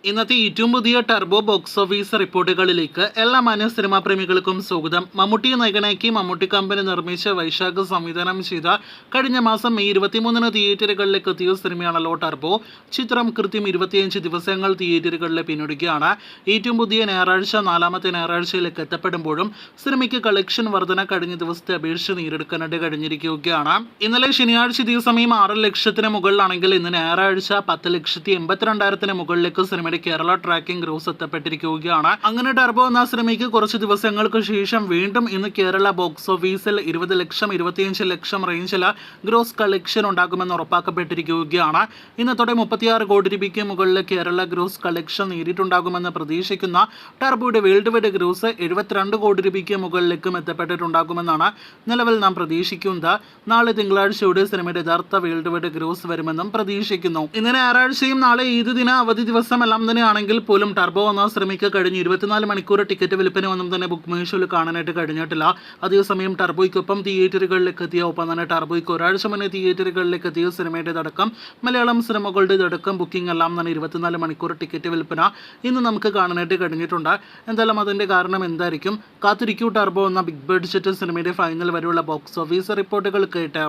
ഇന്നത്തെ ഏറ്റവും പുതിയ ടർബോ ബോക്സ് ഓഫീസ് റിപ്പോർട്ടുകളിലേക്ക് എല്ലാ മാന്യ സിനിമാ പ്രേമികൾക്കും സ്വാഗതം. മമ്മൂട്ടി നായകനാക്കി മമ്മൂട്ടി കമ്പനി നിർമ്മിച്ച വൈശാഖ് സംവിധാനം ചെയ്ത കഴിഞ്ഞ മാസം മെയ് 23 തിയേറ്ററുകളിലേക്ക് എത്തിയ സിനിമയാണല്ലോ ടർബോ. ചിത്രം കൃത്യം 25 ദിവസങ്ങൾ തിയേറ്ററുകളിൽ പിന്നിടുകയാണ്. ഏറ്റവും പുതിയ ഞായറാഴ്ച നാലാമത്തെ ഞായറാഴ്ചയിലേക്ക് എത്തപ്പെടുമ്പോഴും സിനിമയ്ക്ക് കളക്ഷൻ വർധന കഴിഞ്ഞ ദിവസത്തെ അപേക്ഷിച്ച് നേരിടുക്കാനായിട്ട് കഴിഞ്ഞിരിക്കുകയാണ്. ഇന്നലെ ശനിയാഴ്ച ഇതേ സമയം 6 ലക്ഷത്തിന് മുകളിലാണെങ്കിൽ ഇന്ന് ഞായറാഴ്ച 10,82,000 മുകളിലേക്ക് സിനിമ കേരള ട്രാക്കിംഗ് ഗ്രോസ് എത്തപ്പെട്ടിരിക്കുകയാണ്. അങ്ങനെ ടർബോ എന്ന സിനിമയ്ക്ക് കുറച്ച് ദിവസങ്ങൾക്ക് ശേഷം വീണ്ടും ഇന്ന് കേരള ബോക്സ് ഓഫീസിൽ 20 ലക്ഷം 25 ലക്ഷം റേഞ്ചിൽ ഗ്രോസ് കളക്ഷൻ ഉണ്ടാകുമെന്ന് ഉറപ്പാക്കപ്പെട്ടിരിക്കുകയാണ്. ഇന്നത്തോടെ 36 കോടി രൂപയ്ക്ക് മുകളിൽ കേരള ഗ്രോസ് കളക്ഷൻ നേരിട്ടുണ്ടാകുമെന്ന് പ്രതീക്ഷിക്കുന്ന ടർബോയുടെ വേൾഡ് വൈഡ് ഗ്രോസ് 72 കോടി രൂപയ്ക്ക് മുകളിലേക്കും എത്തപ്പെട്ടിട്ടുണ്ടാകുമെന്നാണ് നിലവിൽ നാം പ്രതീക്ഷിക്കുന്നത്. നാളെ തിങ്കളാഴ്ചയോടെ സിനിമയുടെ യഥാർത്ഥ വേൾഡ് വൈഡ് ഗ്രോസ് വരുമെന്നും പ്രതീക്ഷിക്കുന്നു. ഇന്ന് ഞായറാഴ്ചയും നാളെ ഈദ് ദിന അവധി ദിവസമെല്ലാം തന്നെയാണെങ്കിൽ പോലും ടർബോ എന്ന സിനിമയ്ക്ക് കഴിഞ്ഞ് 24 മണിക്കൂർ ടിക്കറ്റ് വിൽപ്പന ഒന്നും തന്നെ ബുക്ക് മൈ ഷോയിൽ കാണാനായിട്ട് കഴിഞ്ഞിട്ടില്ല. അതേസമയം ടർബോയ്ക്കൊപ്പം തിയേറ്ററുകളിലേക്ക് എത്തിയ ഒപ്പം തന്നെ ടർബോയ്ക്ക് ഒരാഴ്ച മുന്നേ തിയേറ്ററുകളിലേക്ക് എത്തിയ സിനിമയുടെ അടക്കം മലയാളം സിനിമകളുടെ അടക്കം ബുക്കിംഗ് എല്ലാം തന്നെ 24 മണിക്കൂർ ടിക്കറ്റ് വിൽപ്പന ഇന്ന് നമുക്ക് കാണാനായിട്ട് കഴിഞ്ഞിട്ടുണ്ട്. എന്തായാലും അതിൻ്റെ കാരണം എന്തായിരിക്കും? കാത്തിരിക്കൂ ടർബോ എന്ന ബിഗ് ബഡ്ജറ്റ് സിനിമയുടെ ഫൈനൽ വരെയുള്ള ബോക്സ് ഓഫീസ് റിപ്പോർട്ടുകൾ കേട്ട്.